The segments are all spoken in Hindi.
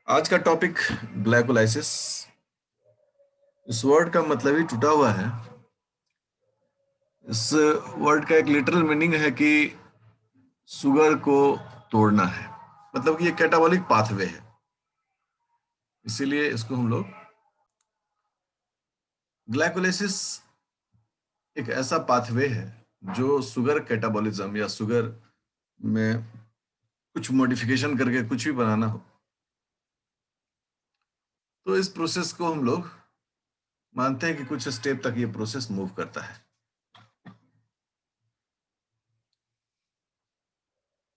आज का टॉपिक ग्लाइकोलाइसिस। इस वर्ड का मतलब ही टूटा हुआ है। इस वर्ड का एक लिटरल मीनिंग है कि शुगर को तोड़ना है, मतलब कि ये कैटाबॉलिक पाथवे है। इसीलिए इसको हम लोग ग्लाइकोलाइसिस एक ऐसा पाथवे है जो शुगर कैटाबॉलिज्म या शुगर में कुछ मॉडिफिकेशन करके कुछ भी बनाना हो, तो इस प्रोसेस को हम लोग मानते हैं कि कुछ स्टेप तक ये प्रोसेस मूव करता है।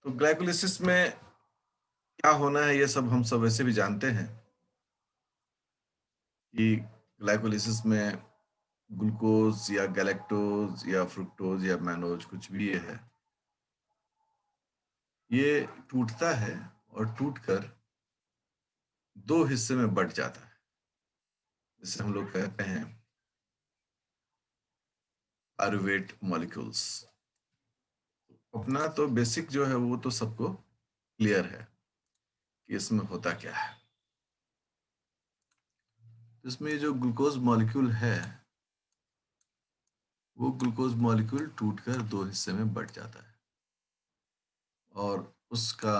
तो ग्लाइकोलाइसिस में क्या होना है ये सब हम सब वैसे भी जानते हैं कि ग्लाइकोलाइसिस में ग्लूकोज या गैलेक्टोज या फ्रुक्टोज या मैनोज कुछ भी ये है, ये टूटता है और टूटकर दो हिस्से में बंट जाता है, जिसे हम लोग कहते हैं पायरुवेट मॉलिक्यूल्स। अपना तो बेसिक जो है वो तो सबको क्लियर है कि इसमें होता क्या है। इसमें जो ग्लूकोज मॉलिक्यूल है वो ग्लूकोज मॉलिक्यूल टूटकर दो हिस्से में बंट जाता है और उसका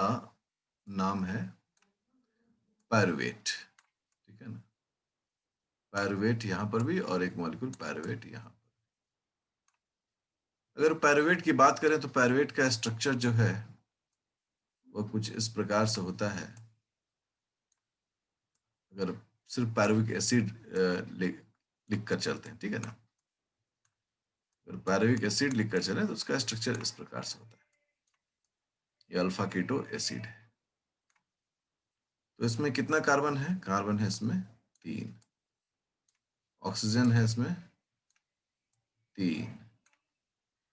नाम है पायरुवेट। ठीक है ना, पायरुवेट यहाँ पर भी और एक मॉलिक्यूल पायरुवेट यहाँ पर। अगर पायरुवेट की बात करें तो पायरुवेट का स्ट्रक्चर जो है वो कुछ इस प्रकार से होता है। अगर सिर्फ पायरुविक एसिड लिख कर चलते हैं, ठीक है ना, अगर पायरुविक एसिड लिख कर चलें तो उसका स्ट्रक्चर इस प्रकार से होता है। ये अल्फा कीटो एसिड है। तो इसमें कितना कार्बन है? कार्बन है इसमें 3। ऑक्सीजन है इसमें 3,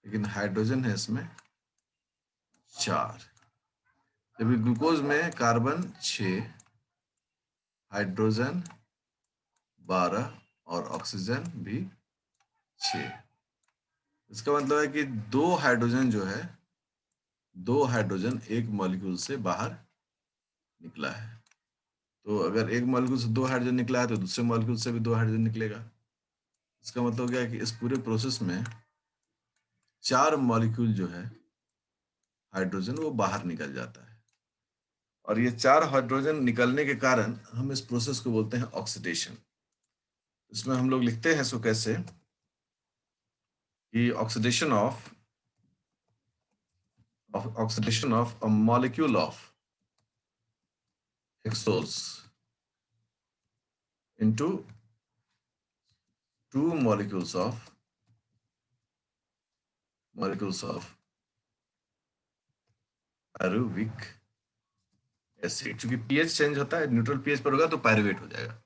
लेकिन हाइड्रोजन है इसमें 4। जबकि ग्लूकोज में कार्बन 6, हाइड्रोजन 12 और ऑक्सीजन भी 6। इसका मतलब है कि दो हाइड्रोजन एक मॉलिक्यूल से बाहर निकला है। तो अगर एक मॉलिक्यूल से दो हाइड्रोजन निकला है तो दूसरे मॉलिक्यूल से भी दो हाइड्रोजन निकलेगा। इसका मतलब क्या है कि इस पूरे प्रोसेस में 4 मॉलिक्यूल जो है हाइड्रोजन वो बाहर निकल जाता है। और ये 4 हाइड्रोजन निकलने के कारण हम इस प्रोसेस को बोलते हैं ऑक्सीडेशन। इसमें हम लोग लिखते हैं इसको कैसे कि oxidation of a molecule of hexose into two molecules of pyruvic acid. चूंकि पीएच चेंज होता है, न्यूट्रल पीएच पर होगा तो पायरुवेट हो जाएगा।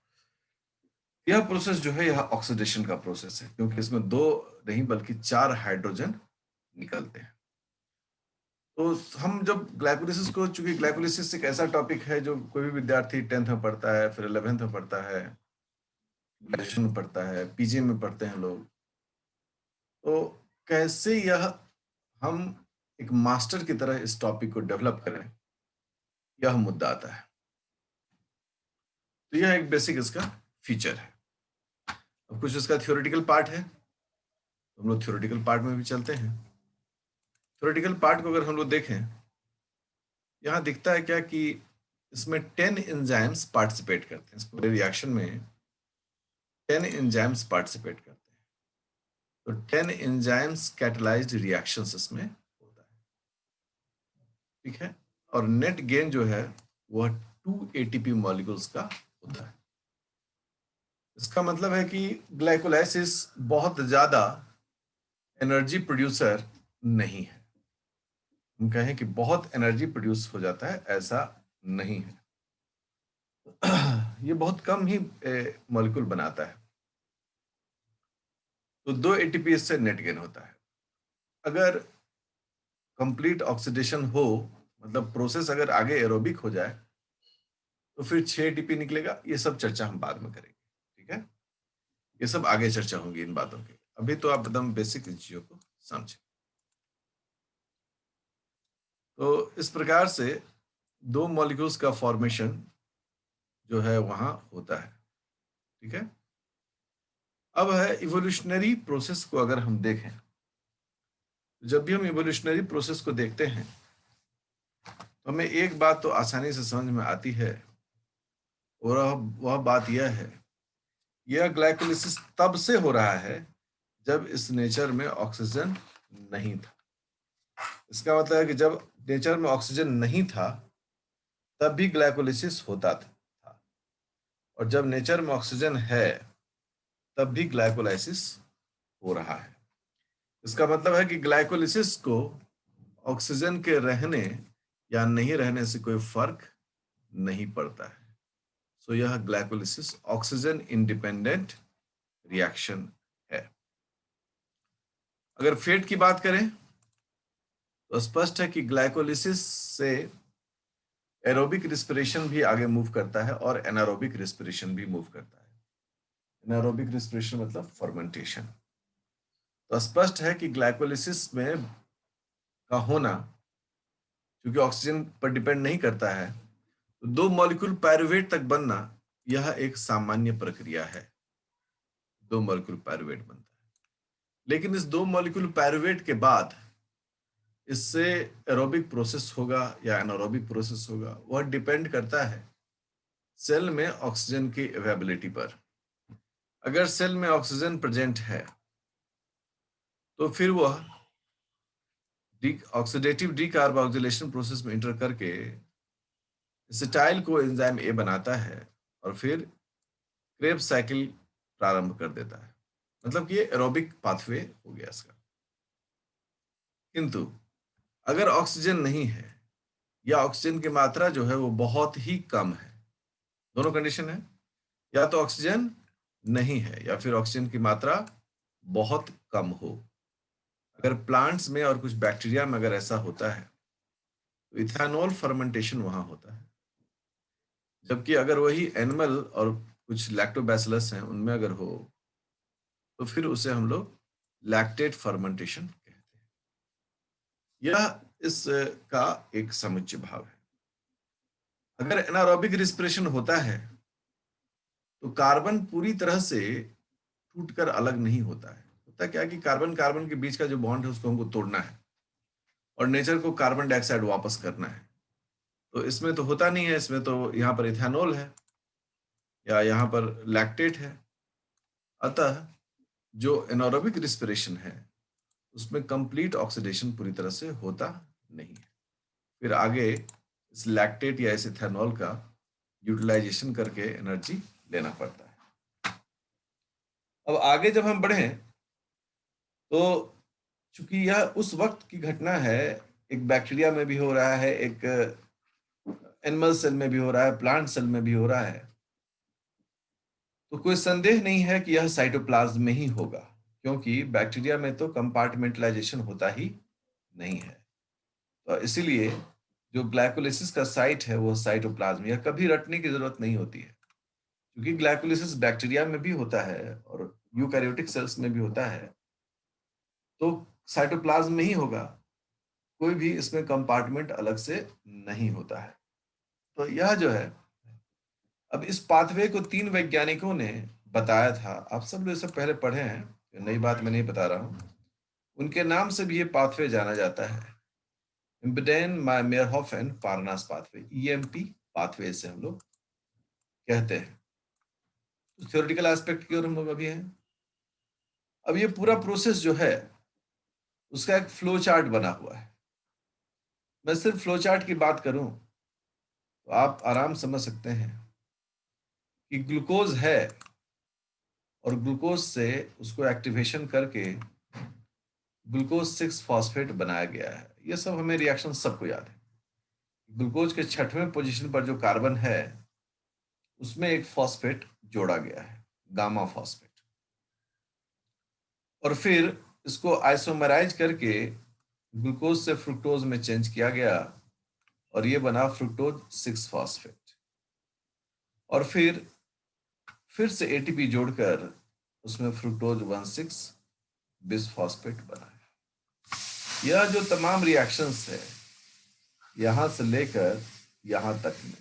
यह प्रोसेस जो है यह ऑक्सीडेशन का प्रोसेस है, क्योंकि इसमें दो नहीं बल्कि 4 हाइड्रोजन निकलते हैं। तो हम जब ग्लाइकोलाइसिस को, चूंकि ग्लाइकोलाइसिस एक ऐसा टॉपिक है जो कोई भी विद्यार्थी 10th में पढ़ता है, फिर 11th में पढ़ता है, ग्रेजुएशन में पढ़ता है, पीजी में पढ़ते हैं लोग, तो कैसे यह हम एक मास्टर की तरह इस टॉपिक को डेवलप करें, यह मुद्दा आता है। तो यह एक बेसिक इसका फीचर है। अब कुछ इसका थ्योरेटिकल पार्ट है, तो हम लोग थ्योरेटिकल पार्ट में भी चलते हैं। थ्योरेटिकल पार्ट को अगर हम लोग देखें, यहाँ दिखता है क्या कि इसमें 10 एंजाइम्स पार्टिसिपेट करते हैं। इस पूरे रिएक्शन में 10 एंजाइम्स पार्टिसिपेट करते हैं। तो 10 एंजाइम्स कैटलाइज्ड रिएक्शंस इसमें होता है, ठीक है। और नेट गेन जो है वह 2 एटीपी मॉलिक्यूल्स का होता है। इसका मतलब है कि ग्लाइकोलाइसिस बहुत ज्यादा एनर्जी प्रोड्यूसर नहीं है। हम कहें कि बहुत एनर्जी प्रोड्यूस हो जाता है, ऐसा नहीं है। ये बहुत कम ही मॉलिक्यूल बनाता है। तो 2 एटीपी इससे नेट गेन होता है। अगर कंप्लीट ऑक्सीडेशन हो, मतलब प्रोसेस अगर आगे एरोबिक हो जाए, तो फिर 6 एटीपी निकलेगा। ये सब चर्चा हम बाद में करेंगे, ठीक है। ये सब आगे चर्चा होगी इन बातों की। अभी तो आप एकदम बेसिक चीजों को समझें। तो इस प्रकार से दो मॉलिक्यूल्स का फॉर्मेशन जो है वहां होता है। ठीक है। अब है इवोल्यूशनरी प्रोसेस को अगर हम देखें, जब भी हम इवोल्यूशनरी प्रोसेस को देखते हैं तो हमें एक बात तो आसानी से समझ में आती है, और वह बात यह है, यह ग्लाइकोलिसिस तब से हो रहा है जब इस नेचर में ऑक्सीजन नहीं था। इसका मतलब है कि जब नेचर में ऑक्सीजन नहीं था तब भी ग्लाइकोलिसिस होता था, और जब नेचर में ऑक्सीजन है तब भी ग्लाइकोलाइसिस हो रहा है। इसका मतलब है कि ग्लाइकोलिसिस को ऑक्सीजन के रहने या नहीं रहने से कोई फर्क नहीं पड़ता है। सो यह ग्लाइकोलिसिस ऑक्सीजन इंडिपेंडेंट रिएक्शन है। अगर फेट की बात करें तो स्पष्ट है कि ग्लाइकोलिसिस से एरोबिक रिस्पिरेशन भी आगे मूव करता है और एनारोबिक रिस्पिरेशन भी मूव करता है। एनारोबिक रिस्पिरेशन मतलब फर्मेंटेशन। तो स्पष्ट है कि ग्लाइकोलिसिस में का होना, क्योंकि ऑक्सीजन पर डिपेंड नहीं करता है, तो दो मॉलिक्यूल पायरुवेट तक बनना यह एक सामान्य प्रक्रिया है। दो मॉलिक्यूल पायरुवेट बनता है, लेकिन इस दो मॉलिक्यूल पायरुवेट के बाद इससे एरोबिक प्रोसेस होगा या एनारोबिक प्रोसेस होगा, वह डिपेंड करता है सेल में ऑक्सीजन की अवेलेबिलिटी पर। अगर सेल में ऑक्सीजन प्रेजेंट है तो फिर वह ऑक्सीडेटिव डीकार्बोक्सिलेशन प्रोसेस में इंटर करके एसिटाइल को एंजाइम ए बनाता है और फिर क्रेब्स साइकिल प्रारंभ कर देता है। मतलब कि ये एरोबिक पाथवे हो गया इसका। किंतु अगर ऑक्सीजन नहीं है या ऑक्सीजन की मात्रा जो है वो बहुत ही कम है, दोनों कंडीशन है, या तो ऑक्सीजन नहीं है या फिर ऑक्सीजन की मात्रा बहुत कम हो। अगर प्लांट्स में और कुछ बैक्टीरिया में अगर ऐसा होता है तो इथेनॉल फर्मेंटेशन वहां होता है। जबकि अगर वही एनिमल और कुछ लैक्टोबैसिलस हैं उनमें अगर हो तो फिर उसे हम लोग लैक्टेट फर्मेंटेशन कहते हैं। यह इस का एक समुच्चय भाव है। अगर एनारोबिक रिस्पिरेशन होता है तो कार्बन पूरी तरह से टूटकर अलग नहीं होता है। होता क्या है कि कार्बन कार्बन के बीच का जो बॉन्ड है उसको हमको तोड़ना है और नेचर को कार्बन डाइऑक्साइड वापस करना है। तो इसमें तो होता नहीं है, इसमें तो यहाँ पर इथेनॉल है या यहाँ पर लैक्टेट है। अतः जो एनारोबिक रिस्पिरेशन है उसमें कंप्लीट ऑक्सीडेशन पूरी तरह से होता नहीं है। फिर आगे इस लैक्टेट या इस इथेनॉल का यूटिलाइजेशन करके एनर्जी लेना पड़ता है। अब आगे जब हम बढ़ें तो चूंकि यह उस वक्त की घटना है, एक बैक्टीरिया में भी हो रहा है, एक एनिमल सेल में भी हो रहा है, प्लांट सेल में भी हो रहा है, तो कोई संदेह नहीं है कि यह साइटोप्लाज्म में ही होगा, क्योंकि बैक्टीरिया में तो कंपार्टमेंटलाइजेशन होता ही नहीं है। तो इसीलिए जो ग्लाइकोलिसिस का साइट है वो साइटोप्लाज्म, या कभी रटने की जरूरत नहीं होती है, क्योंकि ग्लाइकोलिसिस बैक्टीरिया में भी होता है और यूकैरियोटिक सेल्स में भी होता है, तो साइटोप्लाज्म में ही होगा। कोई भी इसमें कंपार्टमेंट अलग से नहीं होता है। तो यह जो है, अब इस पाथवे को तीन वैज्ञानिकों ने बताया था। आप सब लोग इसे पहले पढ़े हैं, नई बात मैं नहीं बता रहा हूं। उनके नाम से भी ये पाथवे जाना जाता है, इम्पडेन मेयरहोफ एंड पारनास पाथवे, ईएमपी पाथवे से हम लोग कहते हैं। तो थ्योरेटिकल एस्पेक्ट की ओर हम लोग अभी हैं। अब ये पूरा प्रोसेस जो है उसका एक फ्लो चार्ट बना हुआ है। मैं सिर्फ फ्लो चार्ट की बात करूं तो आप आराम समझ सकते हैं कि ग्लूकोज है और ग्लूकोज से उसको एक्टिवेशन करके ग्लूकोज 6 फॉस्फेट बनाया गया है। ये सब हमें रिएक्शन सबको याद है। ग्लूकोज के 6वें पोजीशन पर जो कार्बन है उसमें एक फॉस्फेट जोड़ा गया है, गामा फॉस्फेट, और फिर इसको आइसोमराइज करके ग्लूकोज से फ्रुक्टोज में चेंज किया गया और ये बना फ्रुक्टोज 6 फॉस्फेट। और फिर से एटीपी जोड़कर उसमें फ्रुक्टोज 16 बिसफॉस्फेट बना है। यह जो तमाम रिएक्शंस है यहां से लेकर यहां तक में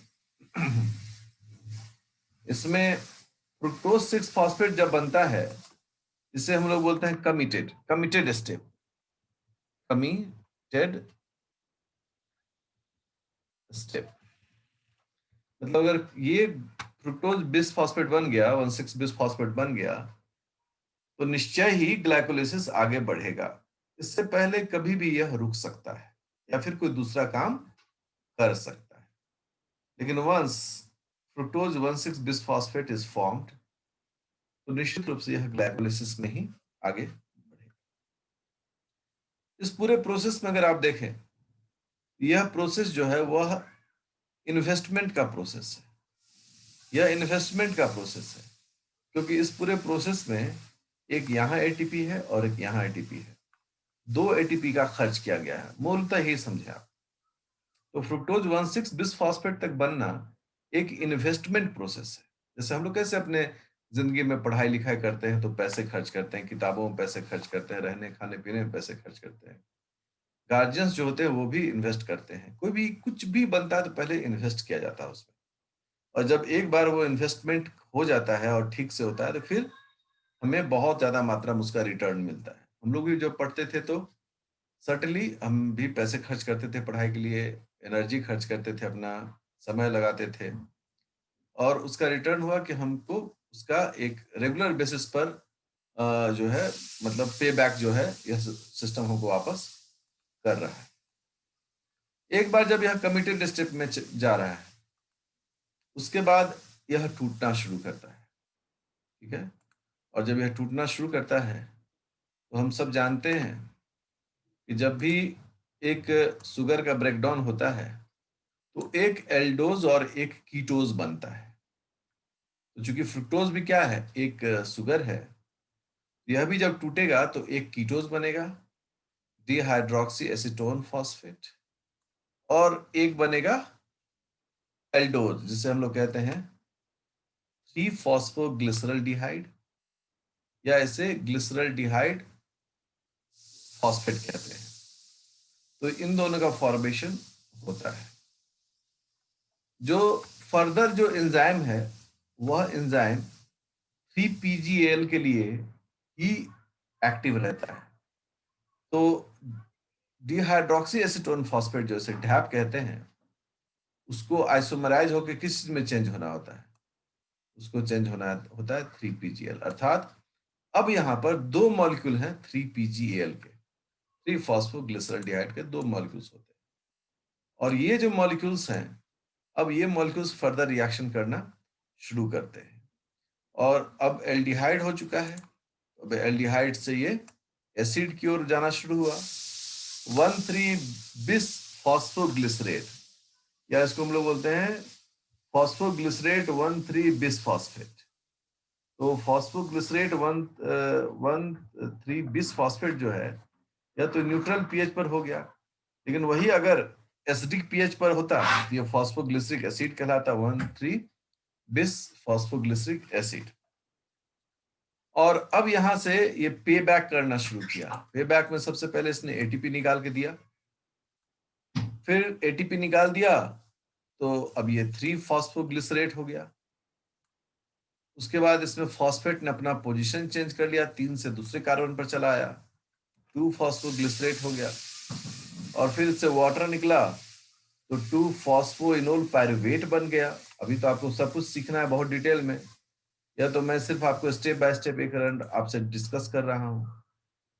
इसमें फ्रुक्टोज 6 फॉस्फेट जब बनता है, इसे हम लोग बोलते हैं कमिटेड स्टेप, कमिटेड स्टेप। मतलब अगर ये फ्रुक्टोज बिस फॉस्फेट बन गया, 1,6 बिस फॉस्फेट बन गया, तो निश्चय ही ग्लाइकोलिसिस आगे बढ़ेगा। इससे पहले कभी भी यह रुक सकता है या फिर कोई दूसरा काम कर सकता है। लेकिन once fructose 1,6 bis phosphate is formed, तो निश्चित रूप से यह ग्लाइकोलिसिस में ही आगे बढ़ेगा। इस पूरे प्रोसेस में अगर आप देखें, यह प्रोसेस जो है वह इन्वेस्टमेंट का प्रोसेस है। यह इन्वेस्टमेंट का प्रोसेस है, क्योंकि इस पूरे प्रोसेस में एक यहाँ एटीपी है और एक यहाँ एटीपी है, 2 एटीपी का खर्च किया गया है। मूलतः ही समझे आप। तो फ्रुक्टोज 1,6 बिस फॉस्फेट तक बनना एक इन्वेस्टमेंट प्रोसेस है। जैसे हम लोग कैसे अपने जिंदगी में पढ़ाई लिखाई करते हैं तो पैसे खर्च करते हैं, किताबों में पैसे खर्च करते हैं, रहने खाने पीने में पैसे खर्च करते हैं। गार्जियंस जो होते हैं वो भी इन्वेस्ट करते हैं। कोई भी कुछ भी बनता है तो पहले इन्वेस्ट किया जाता है उसमें, और जब एक बार वो इन्वेस्टमेंट हो जाता है और ठीक से होता है, तो फिर हमें बहुत ज्यादा मात्रा में उसका रिटर्न मिलता है। हम लोग भी जब पढ़ते थे तो सर्टनली हम भी पैसे खर्च करते थे पढ़ाई के लिए, एनर्जी खर्च करते थे, अपना समय लगाते थे, और उसका रिटर्न हुआ कि हमको उसका एक रेगुलर बेसिस पर जो है मतलब पे बैक जो है यह सिस्टम हमको वापस कर रहा है। एक बार जब यह कमिटेड स्टेप में जा रहा है, उसके बाद यह टूटना शुरू करता है। ठीक है, और जब यह टूटना शुरू करता है, तो हम सब जानते हैं कि जब भी एक शुगर का ब्रेकडाउन होता है, तो एक एल्डोज और एक कीटोज बनता है। तो चूंकि फ्रुक्टोज भी क्या है, एक शुगर है, यह भी जब टूटेगा तो एक कीटोज बनेगा, डिहाइड्रोक्सी एसीटोन फॉस्फेट, और एक बनेगा एल्डोज, जिसे हम लोग कहते हैं 3-फॉस्फोग्लिसरल या इसे ग्लिसरल डिहाइड फॉस्फेट कहते हैं। तो इन दोनों का फॉर्मेशन होता है। जो फर्दर जो एंजाइम है, वह एंजाइम 3-PGAL के लिए ही एक्टिव रहता है। तो डिहाइड्रोक्सी एसीटोन फॉस्फेट जो इसे डैप कहते हैं, उसको आइसोमराइज होकर किस चीज में चेंज होना होता है, उसको चेंज होना होता है 3-PGL। अर्थात अब यहाँ पर 2 मॉलिक्यूल हैं 3-PGAL के, 3-फॉस्फोग्लिसरॉल्डिहाइड के 2 मॉलिक्यूल्स होते हैं। और ये जो मॉलिक्यूल्स हैं, अब ये मॉलिक्यूल्स फर्दर रिएक्शन करना शुरू करते हैं, और अब एल्डिहाइड हो चुका है। अब एल्डिहाइड से ये एसिड की ओर जाना शुरू हुआ, 1,3-बिस फॉस्फोग्लिसरेट, या इसको हम लोग बोलते हैं फॉस्फोग्लिसरेट 1,3-बिस फॉस्फेट। तो फॉस्फोग्लिसरेट 1,3-बिस फॉस्फेट जो है, या तो न्यूट्रल पीएच पर हो गया, लेकिन वही अगर एसिडिक पीएच पर होता तो ये फॉस्फोग्लिसरिक एसिड कहलाता, 1,3-बिस फॉस्फोग्लिसरिक एसिड। और अब यहां से ये पे बैक करना शुरू किया। पे बैक में सबसे पहले इसने एटीपी निकाल के दिया, फिर एटीपी निकाल दिया तो अब ये 3-फॉस्फोग्लिसरेट हो गया। उसके बाद इसमें फॉस्फेट ने अपना पोजीशन चेंज कर लिया, 3 से दूसरे कार्बन पर चला आया, 2-फॉस्फोग्लिसरेट हो गया, और फिर इससे वाटर निकला तो 2-फॉस्फोइनोल पायरुवेट बन गया। अभी तो आपको सब कुछ सीखना है बहुत डिटेल में, या तो मैं सिर्फ आपको स्टेप बाय स्टेप एक आपसे डिस्कस कर रहा हूं।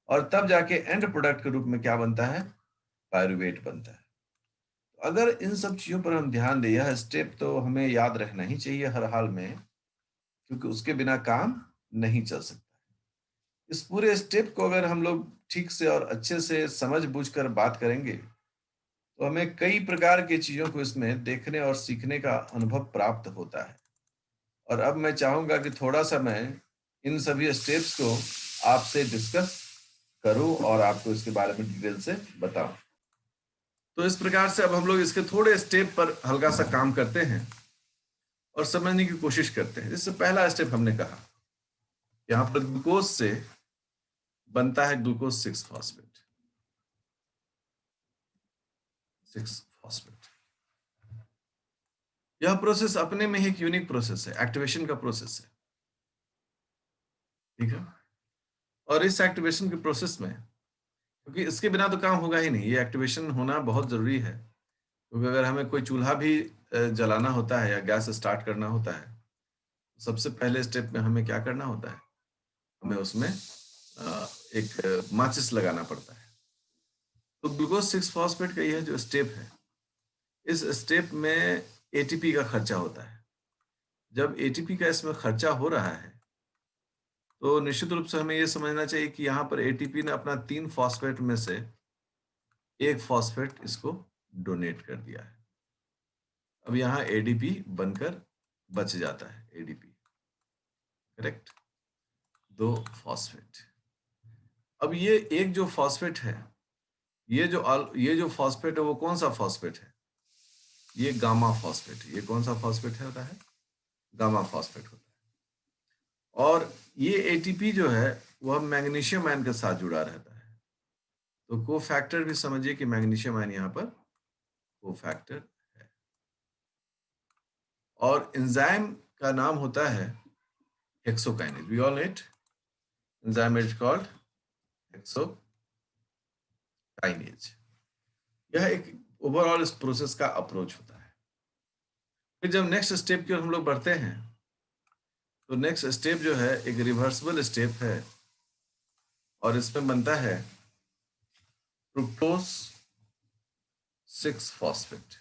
और तब जाके एंड प्रोडक्ट के रूप में क्या बनता है, पायरुवेट बनता है। तो अगर इन सब चीजों पर हम ध्यान दें, यह स्टेप तो हमें याद रखना ही चाहिए हर हाल में, क्योंकि उसके बिना काम नहीं चल सकता। इस पूरे स्टेप को अगर हम लोग ठीक से और अच्छे से समझ बूझ कर बात करेंगे, तो हमें कई प्रकार की चीजों को इसमें देखने और सीखने का अनुभव प्राप्त होता है। और अब मैं चाहूंगा कि थोड़ा सा मैं इन सभी स्टेप्स को आपसे डिस्कस करूं और आपको इसके बारे में डिटेल से बताऊं। तो इस प्रकार से अब हम लोग इसके थोड़े स्टेप पर हल्का सा काम करते हैं और समझने की कोशिश करते हैं। इससे पहला स्टेप हमने कहा, यहां पर ग्लूकोज से बनता है ग्लूकोज 6-फॉस्फेट, 6-फॉस्फेट। यह प्रोसेस अपने में ही एक यूनिक प्रोसेस है, एक्टिवेशन का प्रोसेस है, ठीक है। और इस एक्टिवेशन के प्रोसेस में, क्योंकि इसके बिना तो काम होगा ही नहीं, ये एक्टिवेशन होना बहुत जरूरी है। क्योंकि अगर हमें कोई चूल्हा भी जलाना होता है या गैस स्टार्ट करना होता है, सबसे पहले स्टेप में हमें क्या करना होता है, हमें उसमें एक माचिस लगाना पड़ता है। तो ग्लूकोज 6 फॉस्फेट का यह जो स्टेप है, इस स्टेप में एटीपी का खर्चा होता है। जब एटीपी का इसमें खर्चा हो रहा है, तो निश्चित रूप से हमें यह समझना चाहिए कि यहाँ पर एटीपी ने अपना 3 फॉस्फेट में से एक फॉस्फेट इसको डोनेट कर दिया है। अब यहाँ एडीपी बनकर बच जाता है, एडीपी, करेक्ट, 2 फॉस्फेट। अब ये एक जो फॉस्फेट है, ये जो फॉस्फेट है वो कौन सा फॉस्फेट है? ये गामा फॉस्फेट है। ये कौन सा फॉस्फेट है होता है? गामा फॉस्फेट होता है। और ये एटीपी जो है वह मैग्नीशियम आयन के साथ जुड़ा रहता है। तो को फैक्टर भी समझिए कि मैग्नीशियम आयन यहाँ पर को फैक्टर है। और एंजाइम का नाम होता है hexokinase. We all know it, enzyme is called hexokinase. यह एक ओवरऑल इस प्रोसेस का अप्रोच होता है। फिर जब नेक्स्ट स्टेप की ओर हम लोग बढ़ते हैं, तो नेक्स्ट स्टेप जो है एक रिवर्सिबल स्टेप है, और इसमें बनता है फ्रुक्टोज 6 फॉस्फेट।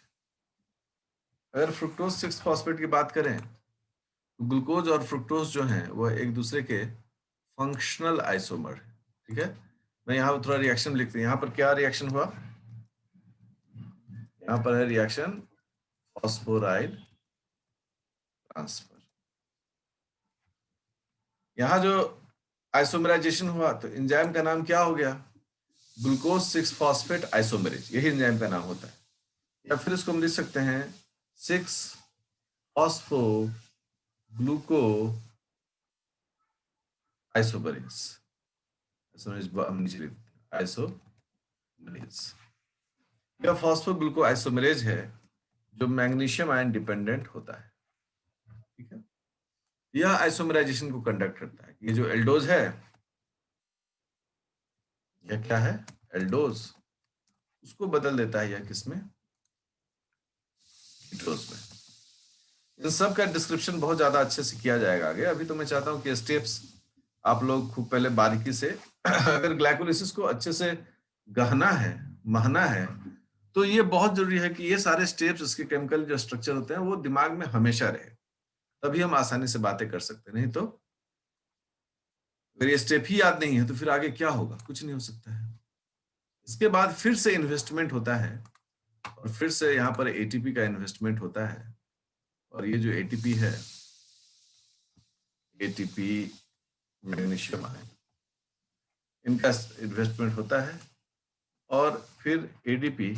अगर फ्रुक्टोज 6 फॉस्फेट की बात करें, तो ग्लूकोज और फ्रुक्टोज जो हैं वह एक दूसरे के फंक्शनल आइसोमर है, ठीक है। मैं यहाँ पर थोड़ा रिएक्शन लिखते हैं। यहाँ पर क्या रिएक्शन हुआ? यहाँ पर है रिएक्शन फॉस्फोराइल ट्रांसफर। यहाँ जो आइसोमराइजेशन हुआ, तो एंजाइम का नाम क्या हो गया? ग्लूकोज 6 फॉस्फेट आइसोमरेज, यही एंजाइम का नाम होता है। या फिर इसको हम लिख सकते हैं 6 फॉस्फो ग्लूको आइसोमरेज। आइसोमरेज, यह फॉस्फो ग्लूको आइसोमरेज है जो मैग्नीशियम आयन डिपेंडेंट होता है, ठीक है। यह आइसोमराइजेशन को कंडक्ट करता है। ये जो एल्डोज है, यह क्या है? एल्डोज, उसको बदल देता है यह किसमें? कीटोज में। इन सब का डिस्क्रिप्शन बहुत ज्यादा अच्छे से किया जाएगा आगे। अभी तो मैं चाहता हूं कि स्टेप्स आप लोग खूब पहले बारीकी से अगर ग्लाइकोलिसिस को अच्छे से गहना है, महना है, तो ये बहुत जरूरी है कि ये सारे स्टेप्स, इसके केमिकल जो स्ट्रक्चर होते हैं वो दिमाग में हमेशा रहे, तभी हम आसानी से बातें कर सकते हैं। नहीं तो अगर ये स्टेप ही याद नहीं है तो फिर आगे क्या होगा? कुछ नहीं हो सकता है। इसके बाद फिर से इन्वेस्टमेंट होता है, और फिर से यहाँ पर एटीपी का इन्वेस्टमेंट होता है। और ये जो एटीपी है, एटीपी, मैग्नीशियम आयन, इनका इन्वेस्टमेंट होता है, और फिर एडीपी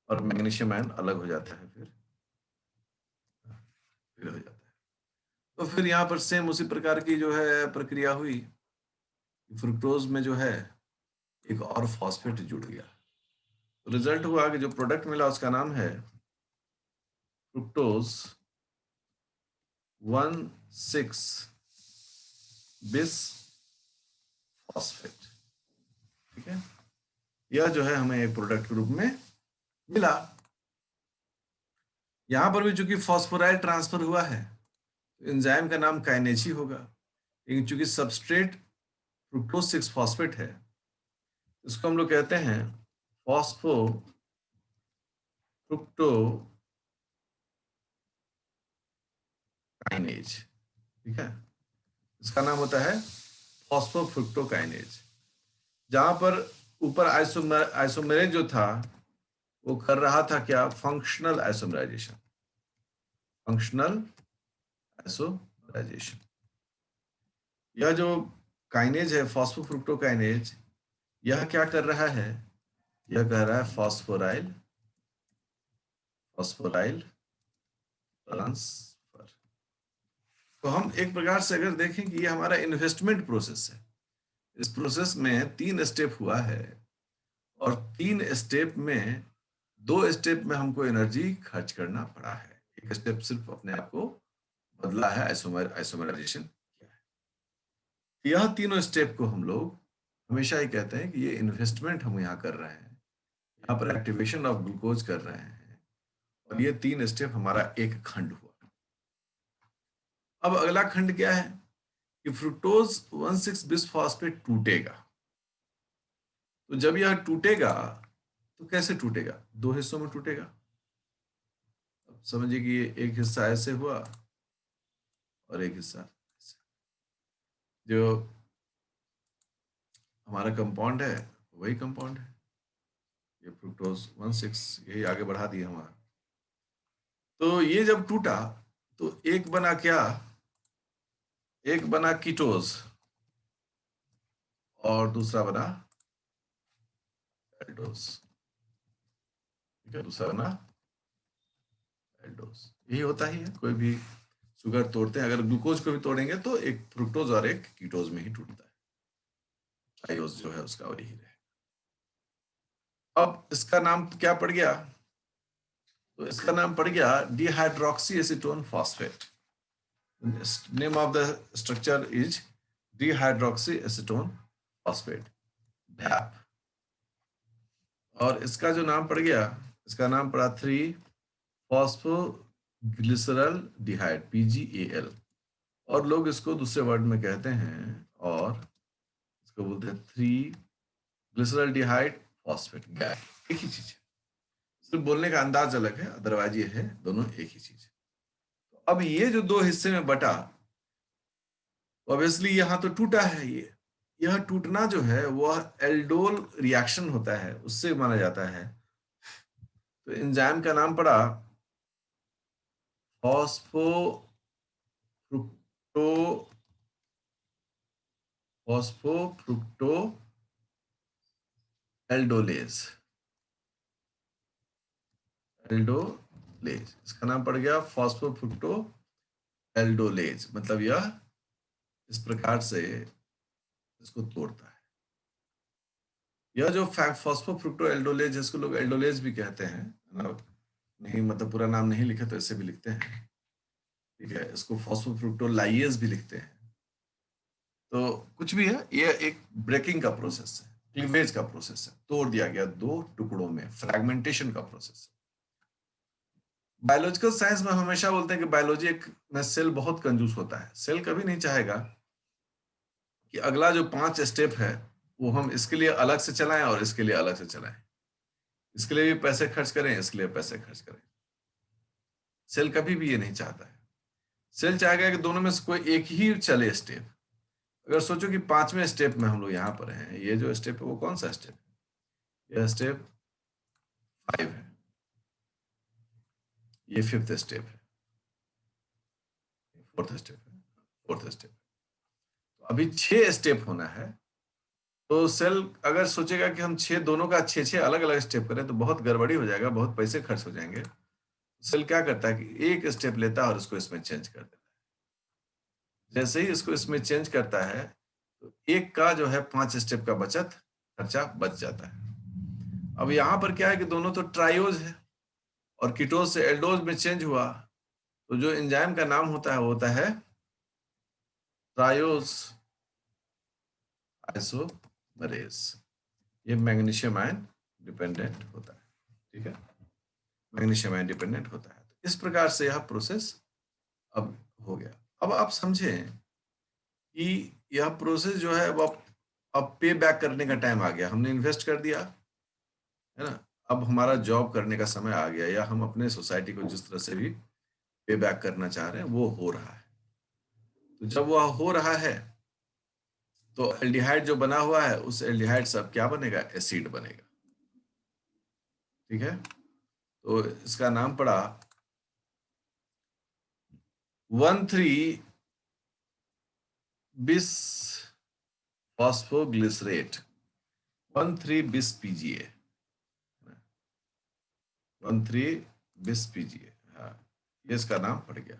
और मैग्नीशियम आयन अलग हो जाता है, फिर हो जाता है। तो फिर यहाँ पर सेम उसी प्रकार की जो है प्रक्रिया हुई। फ्रुक्टोज में जो है एक और फॉस्फेट जुड़ गया, तो रिजल्ट हुआ कि जो प्रोडक्ट मिला उसका नाम है फ्रुक्टोज 1,6 बिस फॉस्फेट, ठीक है। यह जो है हमें एक प्रोडक्ट के रूप में मिला। यहां पर भी चूंकि फॉस्फोराइल ट्रांसफर हुआ है, तो एंजाइम का नाम काइनेज ही होगा। लेकिन चूंकि सबस्ट्रेट फ्रुक्टोज 6 फॉस्फेट है, इसको हम लोग कहते हैं फॉस्फो फ्रुक्टो काइनेज, ठीक है। इसका नाम होता है फॉस्फोफ्रुक्टोकाइनेज। जहां पर ऊपर आइसोमेरेज जो था वो कर रहा था क्या? Functional isomerization, functional isomerization. यह जो काइनेज है फॉस्फोफ्रुक्टोकाइनेज, यह क्या कर रहा है? यह कह रहा है फॉस्फोराइल फॉस्फोराइल ट्रांसफर। तो हम एक प्रकार से अगर देखें कि ये हमारा इन्वेस्टमेंट प्रोसेस है। इस प्रोसेस में 3 स्टेप हुआ है, और 3 स्टेप में 2 स्टेप में हमको एनर्जी खर्च करना पड़ा है। एक स्टेप सिर्फ अपने आप को बदला है, आइसोमराइजेशन किया है। यह तीनों स्टेप को हम लोग हमेशा ही कहते हैं कि ये इन्वेस्टमेंट हम यहाँ कर रहे हैं, यहाँ पर एक्टिवेशन ऑफ ग्लूकोज कर रहे हैं, और ये 3 स्टेप हमारा एक खंड हुआ। अब अगला खंड क्या है कि फ्रुक्टोज 1,6 बिस्फॉस्फेट टूटेगा। तो जब यह टूटेगा तो कैसे टूटेगा? 2 हिस्सों में टूटेगा। अब समझिए कि ये एक हिस्सा ऐसे हुआ और एक हिस्सा ऐसे। जो हमारा कंपाउंड है वही कंपाउंड है, ये फ्रुक्टोज 1,6 यही आगे बढ़ा दिया हमारा। तो ये जब टूटा तो एक बना क्या? एक बना कीटोज और दूसरा बना एल्डोज। ठीक है, दूसरा बना एल्डोज। यही होता ही है, कोई भी शुगर तोड़ते हैं, अगर ग्लूकोज को भी तोड़ेंगे तो एक फ्रुक्टोज और एक कीटोज में ही टूटता है, आयोज जो है उसका वही रहेगा। अब इसका नाम क्या पड़ गया? तो इसका नाम पड़ गया dihydroxy acetone phosphate. Name of the structure is dihydroxy acetone phosphate, DAP. और इसका जो नाम पड़ गया, इसका नाम पड़ा 3 फॉस्फोग्लिसरल डिहाइड, PGAL। और लोग इसको दूसरे वर्ड में कहते हैं और इसको बोलते हैं 3 ग्लिसरल डिहाइड फॉस्फेट, गैप। एक ही चीज है, सिर्फ बोलने का अंदाज अलग है, अदरवाइज ये है दोनों एक ही चीज है। तो अब ये जो 2 हिस्से में बटा, ऑब्वियसली यहां तो टूटा है, ये यह टूटना जो है वह एल्डोल रिएक्शन होता है, उससे माना जाता है। तो एंजाइम का नाम पड़ा फॉस्फोफ्रुक्टो फॉस्फोफ्रुक्टो एल्डोलेज। एल्डोलेज, इसका नाम पड़ गया फॉस्फोफ्रुक्टो एल्डोलेज। मतलब यह इस प्रकार से इसको तोड़ता है। यह जो फॉस्फोफ्रुक्टो एल्डोलेज, इसको लोग एल्डोलेज भी कहते हैं, नहीं मतलब पूरा नाम नहीं लिखे तो ऐसे भी लिखते हैं। ठीक है, इसको फॉस्फोफ्रुक्टोलाइएज भी लिखते हैं। तो कुछ भी है, ये एक ब्रेकिंग का प्रोसेस है, क्लीवेज का प्रोसेस है, तोड़ दिया गया 2 टुकड़ों में, फ्रैगमेंटेशन का प्रोसेस है। बायोलॉजिकल साइंस में हमेशा बोलते हैं कि बायोलॉजी एक में सेल बहुत कंजूस होता है। सेल कभी नहीं चाहेगा कि अगला जो 5 स्टेप है वो हम इसके लिए अलग से चलाएं और इसके लिए अलग से चलाएं, इसके लिए भी पैसे खर्च करें, इसके लिए पैसे खर्च करें। सेल कभी भी ये नहीं चाहता है। सेल चाहेगा कि दोनों में से कोई एक ही चले स्टेप। अगर सोचो कि 5वें स्टेप में हम लोग यहाँ पर हैं, ये जो स्टेप है वो कौन सा स्टेप है? यह स्टेप 5 है, ये 5th स्टेप है, 4th स्टेप है, 4th स्टेप। तो अभी 6 स्टेप होना है। तो सेल अगर सोचेगा कि हम 6 दोनों का 6 अलग अलग स्टेप करें तो बहुत गड़बड़ी हो जाएगा, बहुत पैसे खर्च हो जाएंगे। सेल क्या करता है कि एक स्टेप लेता है और उसको इसमें चेंज कर देता है। जैसे ही इसको इसमें चेंज करता है तो एक का जो है 5 स्टेप का बचत खर्चा बच जाता है। अब यहाँ पर क्या है कि दोनों तो ट्रायोज है और कीटोज से एल्डोज में चेंज हुआ, तो जो एंजाइम का नाम होता है वो होता है ट्रायोज आइसोमरेज। ये मैग्नीशियम आयन डिपेंडेंट होता है। ठीक है, मैग्नीशियम आयन डिपेंडेंट होता है। तो इस प्रकार से यह प्रोसेस अब हो गया। अब आप समझें कि यह प्रोसेस जो है अब पे बैक करने का टाइम आ गया। हमने इन्वेस्ट कर दिया है ना, अब हमारा जॉब करने का समय आ गया, या हम अपने सोसाइटी को जिस तरह से भी पे बैक करना चाह रहे हैं वो हो रहा है। तो जब वह हो रहा है तो एल्डिहाइड जो बना हुआ है उस एल्डिहाइड से अब क्या बनेगा? एसिड बनेगा। ठीक है, तो इसका नाम पड़ा 1,3 बिस फॉस्फोग्लिसरेट, 1,3 बिस PGA, 1,3 बिस PGA। हाँ, ये इसका नाम पड़ गया।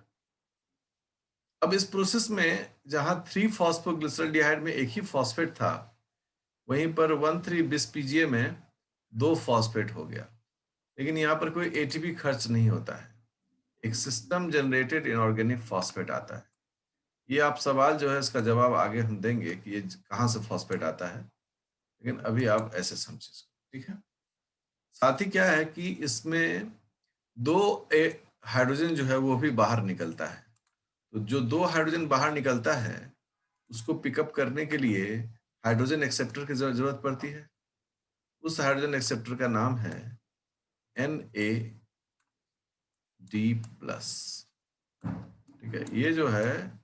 अब इस प्रोसेस में जहां 3 फॉस्फोग्लिसरॉल्डिहाइड में एक ही फॉस्फेट था, वहीं पर 1,3 बिस PGA में 2 फॉस्फेट हो गया। लेकिन यहाँ पर कोई ATP खर्च नहीं होता है। एक सिस्टम जनरेटेड इनऑर्गेनिक फॉस्फेट आता है। ये आप सवाल जो है इसका जवाब आगे हम देंगे कि ये कहाँ से फॉस्फेट आता है, लेकिन अभी आप ऐसे समझिए इसको, ठीक है। साथ ही क्या है कि इसमें दो हाइड्रोजन जो है वो भी बाहर निकलता है। तो जो दो हाइड्रोजन बाहर निकलता है उसको पिकअप करने के लिए हाइड्रोजन एक्सेप्टर की जरूरत पड़ती है। उस हाइड्रोजन एक्सेप्टर का नाम है NAD+। ठीक है, ये जो है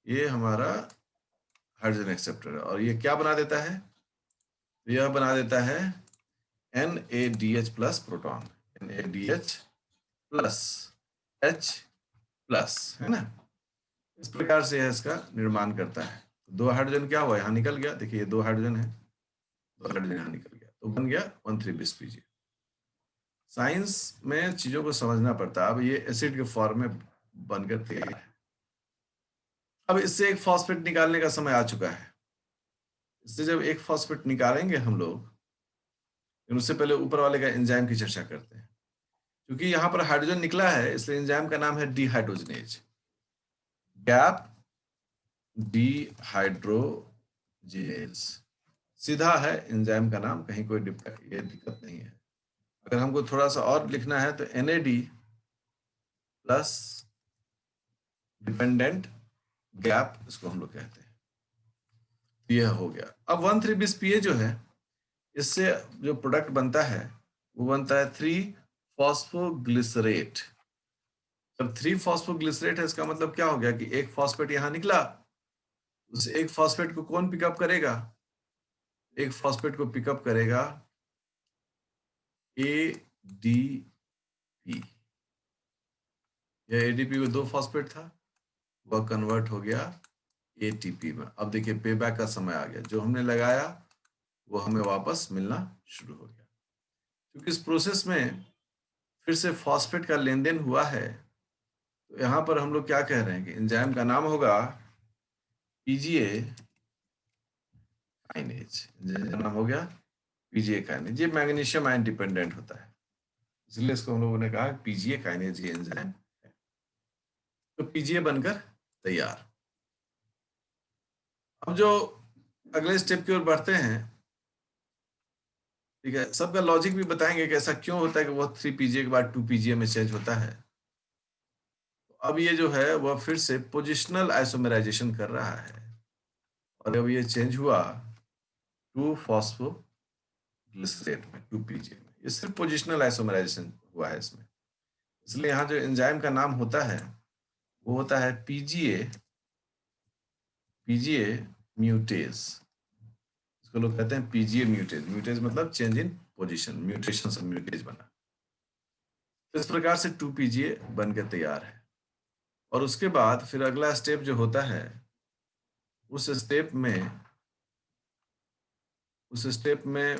ये हमारा हाइड्रोजन एक्सेप्टर है और ये क्या बना देता है, यह बना देता है NADH+ प्रोटॉन, NADH+H+, है ना। इस प्रकार से यह इसका निर्माण करता है। दो हाइड्रोजन क्या हुआ, यहाँ निकल गया, देखिए ये दो हाइड्रोजन है, दो हाइड्रोजन यहाँ निकल गया तो बन गया 1,3-20 पीजे। साइंस में चीजों को समझना पड़ता है। अब ये एसिड के फॉर्म में बनकर तैयार है। अब इससे एक फॉस्फेट निकालने का समय आ चुका है। इससे जब एक फॉस्फेट निकालेंगे हम लोग, लेकिन उससे पहले ऊपर वाले का एंजाइम की चर्चा करते हैं। क्योंकि यहाँ पर हाइड्रोजन निकला है इसलिए एंजाइम का नाम है डिहाइड्रोजनेज, गैप डिहाइड्रोजिनेज। सीधा है एंजाइम का नाम, कहीं कोई ये दिक्कत नहीं है। अगर हमको थोड़ा सा और लिखना है तो NAD+ डिपेंडेंट गैप इसको हम लोग कहते हैं। यह हो गया। अब 1,3-20 जो है इससे जो प्रोडक्ट बनता है वो बनता है 3-फॉस्फोग्लिसरेट। जब 3-फॉस्फोग्लिसरेट है इसका मतलब क्या हो गया कि एक फॉस्फेट यहां निकला, उस एक फॉस्फेट को कौन पिकअप करेगा, एक फॉस्फेट को पिकअप करेगा ADP। यह ADP में दो फॉस्फेट था, वह कन्वर्ट हो गया ATP में। अब देखिए पेबैक का समय आ गया, जो हमने लगाया वो हमें वापस मिलना शुरू हो गया। क्योंकि इस प्रोसेस में फिर से फॉस्फेट का लेन देन हुआ है, तो यहाँ पर हम लोग क्या कह रहे हैं कि एंजाइम का नाम होगा PGA काइनेज। एंजाइम का नाम हो गया PGA काइनेज। ये मैग्नीशियम आयन डिपेंडेंट होता है, इसलिए इसको हम लोगों ने कहा PGA काइनेज ये एंजाइम है। तो PGA बनकर तैयार। अब जो अगले स्टेप की ओर बढ़ते हैं, ठीक है, सबका लॉजिक भी बताएंगे कि ऐसा क्यों होता है कि वो 3 PGA के बाद 2 PGA में चेंज होता है। अब ये जो है वह फिर से पोजिशनल आइसोमेराइजेशन कर रहा है और अब ये चेंज हुआ 2-फॉस्फोग्लिसरेट में, 2 PGA में। ये सिर्फ पोजिशनल आइसोमेराइजेशन हुआ है इसमें। इसलिए यहाँ जो एंजाइम का नाम होता है वो होता है PGA म्यूटेज। इसको लोग कहते हैं PGA म्यूटेज। म्यूटेज मतलब चेंज इन पोजिशन, म्यूटेशन से म्यूटेज बना। इस प्रकार से 2 PGA बन के तैयार है। और उसके बाद फिर अगला स्टेप जो होता है, उस स्टेप में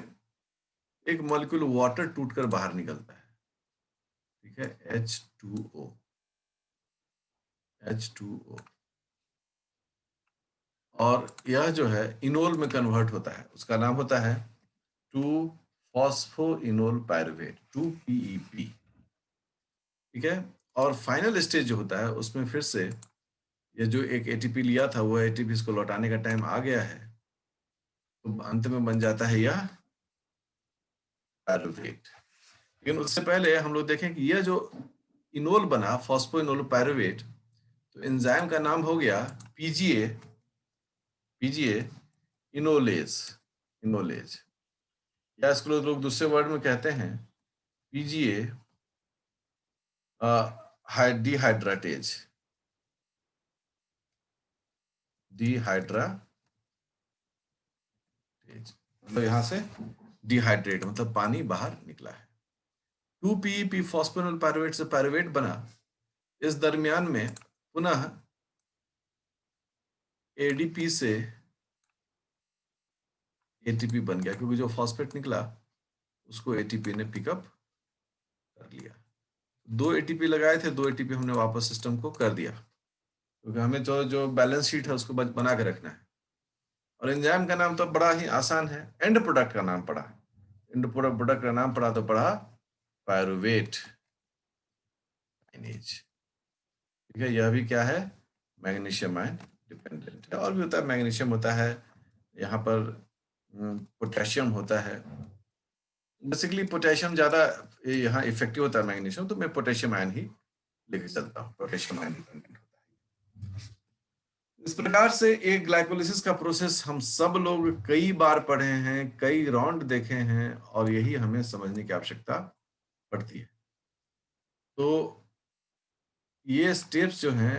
एक मॉलिक्यूल वाटर टूटकर बाहर निकलता है, ठीक है, H2O। और यह जो है इनोल में कन्वर्ट होता है, उसका नाम होता है 2-फॉस्फोइनोल पायरुवेट, 2PEP, ठीक है। और फाइनल स्टेज जो होता है उसमें फिर से ये जो एक ATP लिया था वो ATP इसको लौटाने का टाइम आ गया है, तो अंत में बन जाता है यह पायरुवेट। लेकिन उससे पहले हम लोग देखें कि यह जो इनोल बना फॉस्फोइनोल पायरुवेट, तो एंजाइम का नाम हो गया PGA इनोलेज, या इसको लोग दूसरे वर्ड में कहते हैं PGA डिहाइड्रेटेज। मतलब यहाँ से डिहाइड्रेट मतलब पानी बाहर निकला है। 2 PEP फॉस्फोइनोल पायरुवेट से पायरुवेट बना। इस दरमियान में पुनः ADP से ATP बन गया, क्योंकि जो फॉस्फेट निकला उसको ATP ने पिकअप कर लिया। 2 ATP लगाए थे, 2 ATP हमने वापस सिस्टम को कर दिया, क्योंकि हमें जो जो बैलेंस शीट है उसको बना के रखना है। और एंजाइम का नाम तो बड़ा ही आसान है, एंड प्रोडक्ट का नाम पड़ा, एंड प्रोडक्ट का नाम पड़ा तो पड़ा पायरुवेट किनेज। ठीक है, यह भी क्या है, मैग्नीशियम आयन डिपेंडेंट है। और भी होता है, मैग्नीशियम होता है, यहाँ पर पोटेशियम होता है। बेसिकली पोटेशियम ज्यादा यहाँ इफेक्टिव होता है मैग्नीशियम, तो मैं पोटेशियम आयन ही लेके चलता हूँ, पोटेशियम आयन डिपेंडेंट होता है। इस प्रकार से एक ग्लाइकोलिसिस का प्रोसेस हम सब लोग कई बार पढ़े हैं, कई राउंड देखे हैं, और यही हमें समझने की आवश्यकता पड़ती है। तो ये स्टेप्स जो हैं